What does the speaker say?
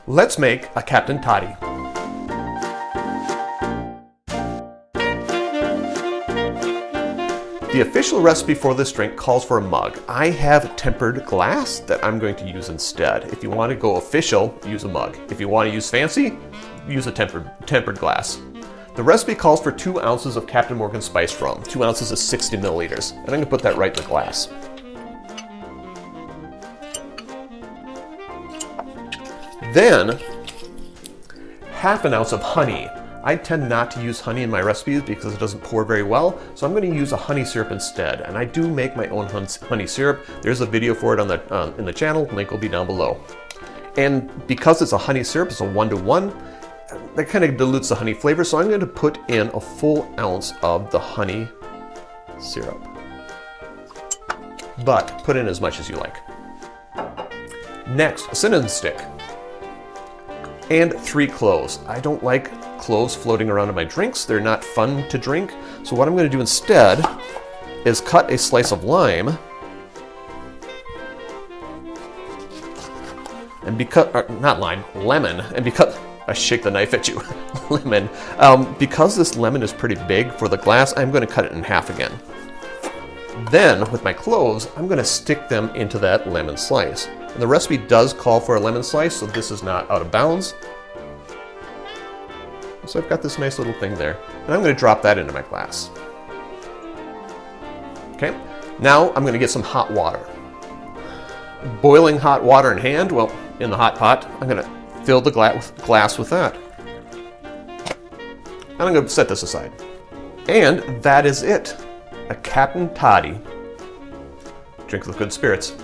Let's make a Captain Toddy. The official recipe for this drink calls for a mug. I have tempered glass that I'm going to use instead. If you want to go official, use a mug. If you want to use fancy, use a tempered glass. The recipe calls for 2 ounces of Captain Morgan spiced rum. 2 ounces is 60 milliliters. And I'm going to put that right in the glass. Then, half an ounce of honey. I tend not to use honey in my recipes because it doesn't pour very well, so I'm going to use a honey syrup instead. And I do make my own honey syrup. There's a video for it on in the channel, link will be down below. And because it's a honey syrup, it's a 1-to-1, that kind of dilutes the honey flavor, so I'm going to put in a full ounce of the honey syrup. But put in as much as you like. Next, a cinnamon stick. And 3 cloves. I don't like cloves floating around in my drinks. They're not fun to drink. So what I'm going to do instead is cut a slice of lime. And because, not lime, lemon. And because, I shake the knife at you, lemon. Because this lemon is pretty big for the glass, I'm going to cut it in half again. Then, with my cloves, I'm going to stick them into that lemon slice. And the recipe does call for a lemon slice, so this is not out of bounds. So I've got this nice little thing there. And I'm going to drop that into my glass. Okay, now I'm going to get some hot water. Boiling hot water in hand, well, in the hot pot, I'm going to fill the glass with that. And I'm going to set this aside. And that is it. A Captain Toddy. Drink with good spirits.